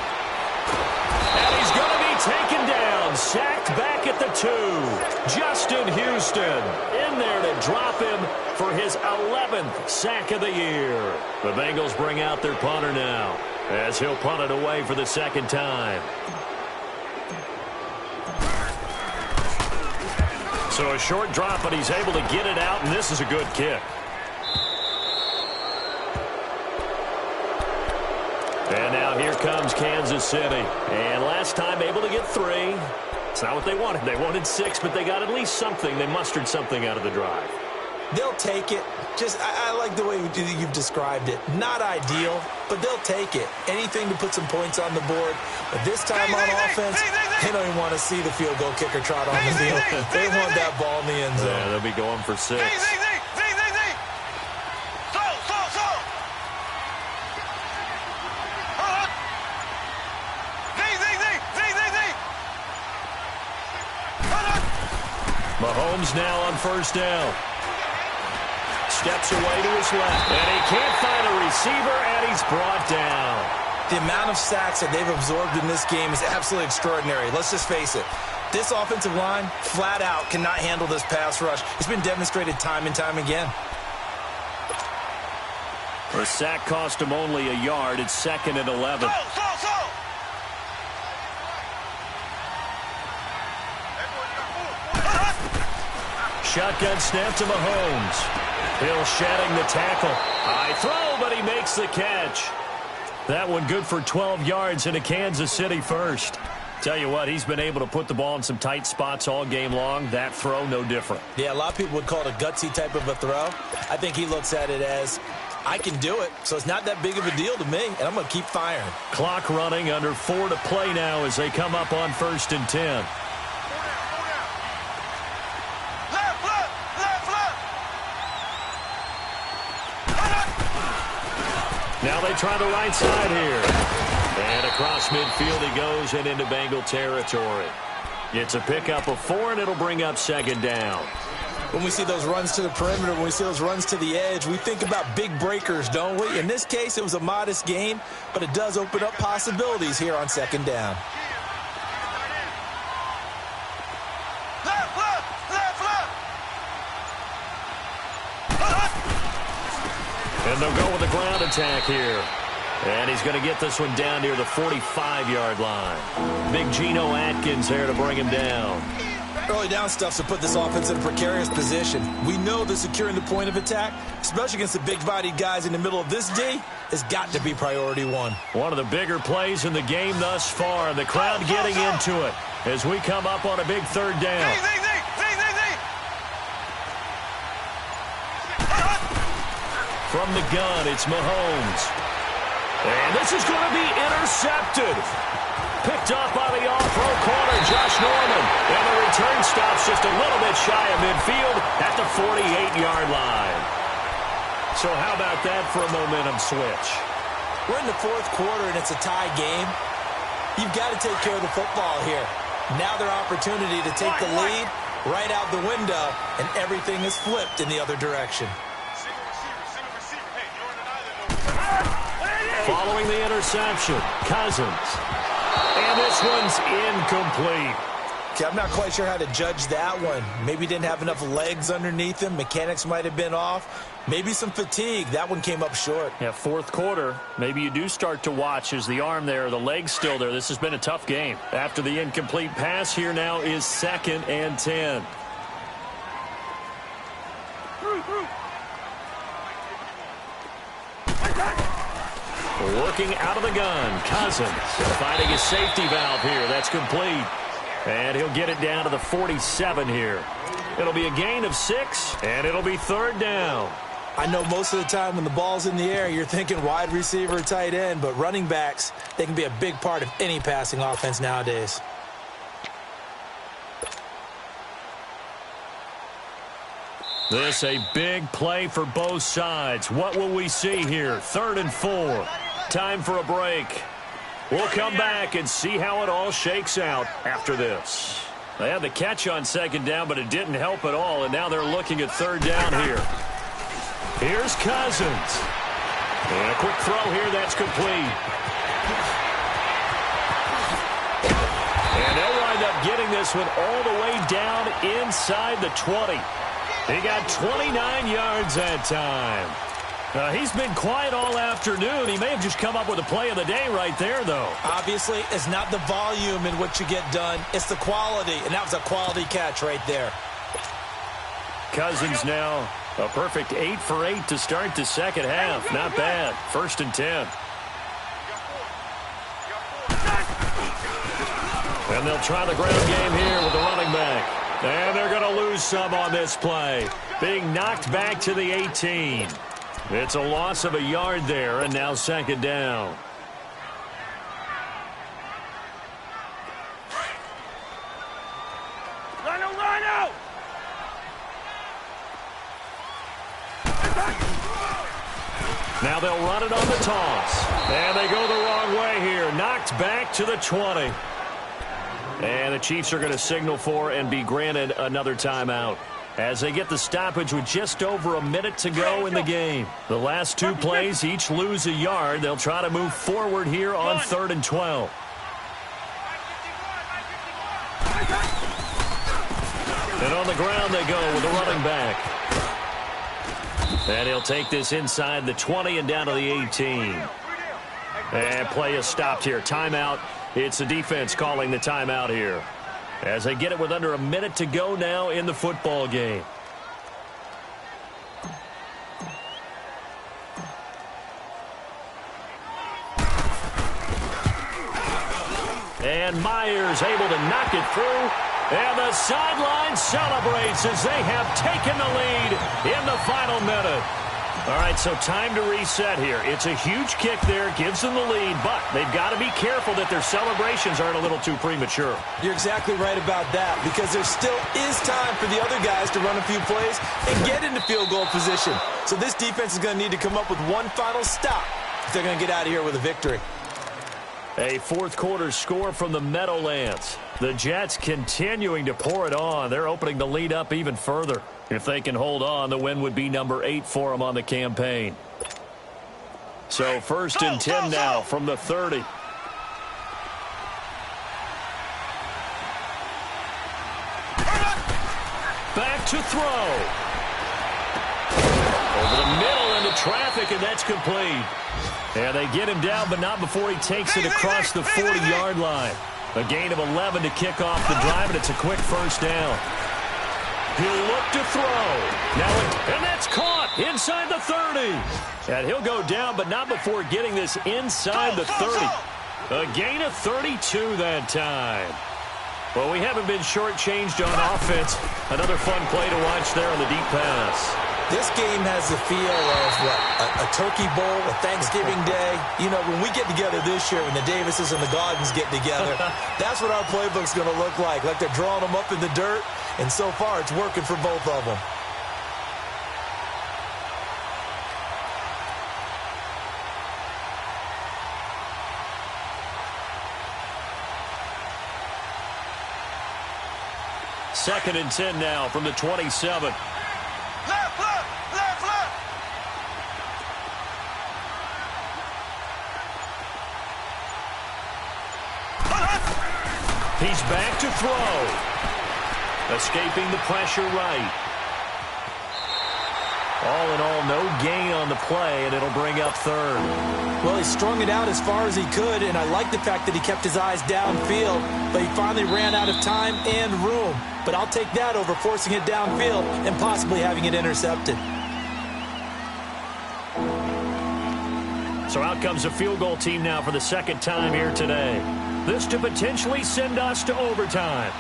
And he's going to be taken down, sacked back at the 2. Justin Houston in there to drop him for his 11th sack of the year. The Bengals bring out their punter now as he'll punt it away for the 2nd time. So a short drop, but he's able to get it out, and this is a good kick. And now here comes Kansas City. And last time able to get 3. It's not what they wanted. They wanted 6, but they got at least something. They mustered something out of the drive. They'll take it. I like the way you've described it. Not ideal, but they'll take it. Anything to put some points on the board. But this time on offense, they don't even want to see the field goal kicker trot on the field. They want that ball in the end zone. Yeah, they'll be going for 6. Mahomes now on first down. Steps away to his left. And he can't find a receiver, and he's brought down. The amount of sacks that they've absorbed in this game is absolutely extraordinary. Let's just face it. This offensive line, flat out, cannot handle this pass rush. It's been demonstrated time and time again. The sack cost him only a yard. It's 2nd and 11. Shotgun snap to Mahomes. Hill shedding the tackle. High throw, but he makes the catch. That one good for 12 yards into Kansas City first. Tell you what, he's been able to put the ball in some tight spots all game long. That throw, no different. Yeah, a lot of people would call it a gutsy type of a throw. I think he looks at it as, I can do it, so it's not that big of a deal to me, and I'm going to keep firing. Clock running, under 4 to play now as they come up on 1st and 10. Now they try the right side here. And across midfield he goes and into Bengal territory. It's a pickup of 4, and it'll bring up 2nd down. When we see those runs to the perimeter, when we see those runs to the edge, we think about big breakers, don't we? In this case, it was a modest gain, but it does open up possibilities here on 2nd down. And they'll go with the ground attack here. And he's going to get this one down near the 45-yard line. Big Geno Atkins there to bring him down. Early down stuff to put this offense in a precarious position. We know that securing the point of attack, especially against the big-bodied guys in the middle of this D, has got to be priority 1. One of the bigger plays in the game thus far. The crowd getting into it as we come up on a big 3rd down. From the gun, it's Mahomes. And this is going to be intercepted. Picked off by the all-pro corner, Josh Norman. And the return stops just a little bit shy of midfield at the 48-yard line. So how about that for a momentum switch? We're in the 4th quarter, and it's a tie game. You've got to take care of the football here. Now their opportunity to take the lead right out the window, and everything is flipped in the other direction. Following the interception, Cousins. And this one's incomplete. Okay, I'm not quite sure how to judge that one. Maybe he didn't have enough legs underneath him. Mechanics might have been off. Maybe some fatigue. That one came up short. Yeah, 4th quarter. Maybe you do start to watch as the arm there, the leg's still there. This has been a tough game. After the incomplete pass, here now is 2nd and 10. Working out of the gun, Cousins finding his safety valve here. That's complete. And he'll get it down to the 47 here. It'll be a gain of 6, and it'll be 3rd down. I know most of the time when the ball's in the air, you're thinking wide receiver, tight end, but running backs, they can be a big part of any passing offense nowadays. This a big play for both sides. What will we see here? 3rd and 4. Time for a break. We'll come back and see how it all shakes out after this. They had the catch on 2nd down, but it didn't help at all, and now they're looking at 3rd down here. Here's Cousins. And a quick throw here, that's complete. And they'll wind up getting this one all the way down inside the 20. He got 29 yards that time. He's been quiet all afternoon. He may have just come up with a play of the day right there, though. Obviously, it's not the volume in which you get done. It's the quality, and that was a quality catch right there. Cousins now a perfect 8 for 8 to start the 2nd half. Not bad. 1st and 10. And they'll try the ground game here with the running back. And they're going to lose some on this play. Being knocked back to the 18. It's a loss of a yard there, and now 2nd down. Rhino! Now they'll run it on the toss. And they go the wrong way here. Knocked back to the 20. And the Chiefs are going to signal for and be granted another timeout as they get the stoppage with just over a minute to go in the game. The last 2 plays each lose a yard. They'll try to move forward here on 3rd and 12. And on the ground they go with the running back. And he'll take this inside the 20 and down to the 18. And play is stopped here. Timeout. It's the defense calling the timeout here. As they get it with under a minute to go now in the football game. And Myers able to knock it through. And the sideline celebrates as they have taken the lead in the final minute. All right, so time to reset here. It's a huge kick there, gives them the lead, but they've got to be careful that their celebrations aren't a little too premature. You're exactly right about that, because there still is time for the other guys to run a few plays and get into field goal position. So this defense is going to need to come up with one final stop if they're going to get out of here with a victory. A fourth quarter score from the Meadowlands. The Jets continuing to pour it on. They're opening the lead up even further. If they can hold on, the win would be number 8 for them on the campaign. So first and 10 now from the 30. Back to throw. Over the middle into traffic, and that's complete. And they get him down, but not before he takes it across the 40-yard line. A gain of 11 to kick off the drive, and it's a quick first down. He'll look to throw. And that's caught inside the 30. And he'll go down, but not before getting this inside the 30. A gain of 32 that time. Well, we haven't been shortchanged on offense. Another fun play to watch there on the deep pass. This game has the feel of a turkey bowl, a Thanksgiving day. You know, when we get together this year, when the Davises and the Gaudens get together, that's what our playbook's going to look like they're drawing them up in the dirt, and so far it's working for both of them. Second and 10 now from the 27. He's back to throw. Escaping the pressure right. All in all, no gain on the play, and it'll bring up third. Well, he strung it out as far as he could, and I like the fact that he kept his eyes downfield, but he finally ran out of time and room. But I'll take that over forcing it downfield and possibly having it intercepted. So out comes a field goal team now for the second time here today. This to potentially send us to overtime.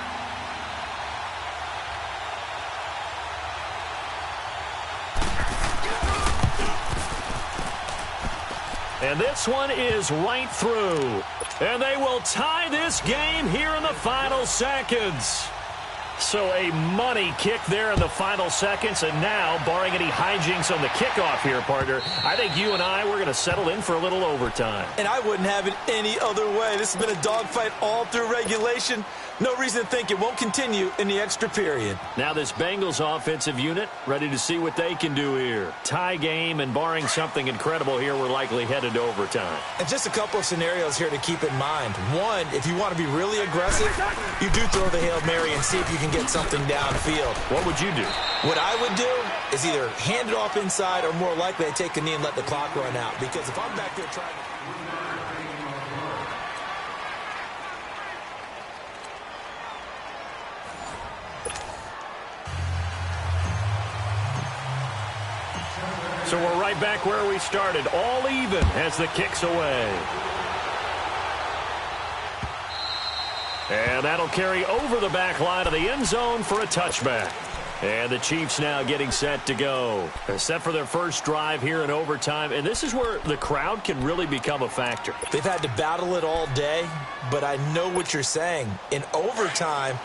And this one is right through. And they will tie this game here in the final seconds. So a money kick there in the final seconds. And now, barring any hijinks on the kickoff here, partner, I think you and I, we're going to settle in for a little overtime. And I wouldn't have it any other way. This has been a dogfight all through regulation. No reason to think it won't continue in the extra period. Now this Bengals offensive unit ready to see what they can do here. Tie game, and barring something incredible here, we're likely headed to overtime. And just a couple of scenarios here to keep in mind. One, if you want to be really aggressive, you do throw the Hail Mary and see if you can get something downfield. What would you do? What I would do is either hand it off inside or more likely I take a knee and let the clock run out. Because if I'm back there trying to... So we're right back where we started, all even as the kick's away. And that'll carry over the back line of the end zone for a touchback. And the Chiefs now getting set to go. Set for their first drive here in overtime. And this is where the crowd can really become a factor. They've had to battle it all day, but I know what you're saying. In overtime,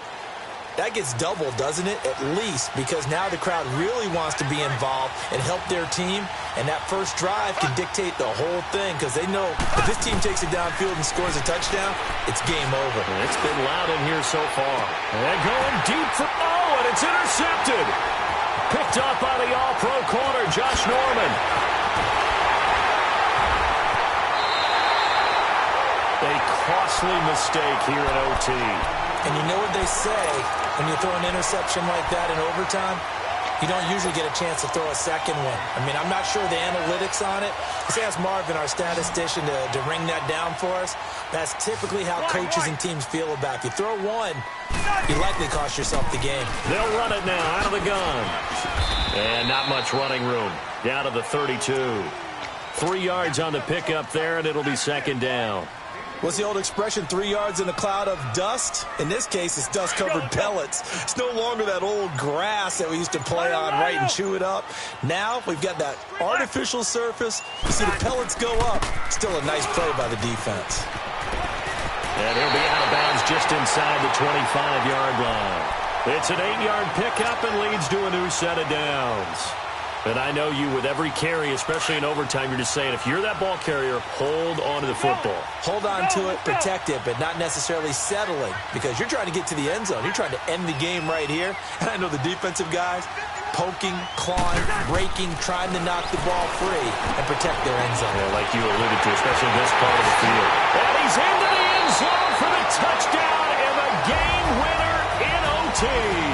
that gets doubled, doesn't it? At least, because now the crowd really wants to be involved and help their team, and that first drive can dictate the whole thing because they know if this team takes it downfield and scores a touchdown, it's game over. And it's been loud in here so far. And going deep for, and it's intercepted. Picked up by the all-pro corner, Josh Norman. A costly mistake here in OT. And you know what they say, when you throw an interception like that in overtime, you don't usually get a chance to throw a second one. I mean, I'm not sure the analytics on it. Let's ask Marvin, our statistician, to ring that down for us. That's typically how coaches and teams feel about it. If you throw one, you likely cost yourself the game. They'll run it now out of the gun. And not much running room. Down to the 32. 3 yards on the pickup there, and it'll be second down. What's the old expression, 3 yards in a cloud of dust? In this case, it's dust-covered pellets. It's no longer that old grass that we used to play on, right, and chew it up. Now we've got that artificial surface. You see the pellets go up. Still a nice play by the defense. And he'll be out of bounds just inside the 25-yard line. It's an 8-yard pickup and leads to a new set of downs. And I know you, with every carry, especially in overtime, you're just saying, if you're that ball carrier, hold on to the football. Hold on to it, protect it, but not necessarily settling, because you're trying to get to the end zone. You're trying to end the game right here. And I know the defensive guys poking, clawing, breaking, trying to knock the ball free and protect their end zone. Yeah, like you alluded to, especially this part of the field. And he's into the end zone for the touchdown and the game winner in OT.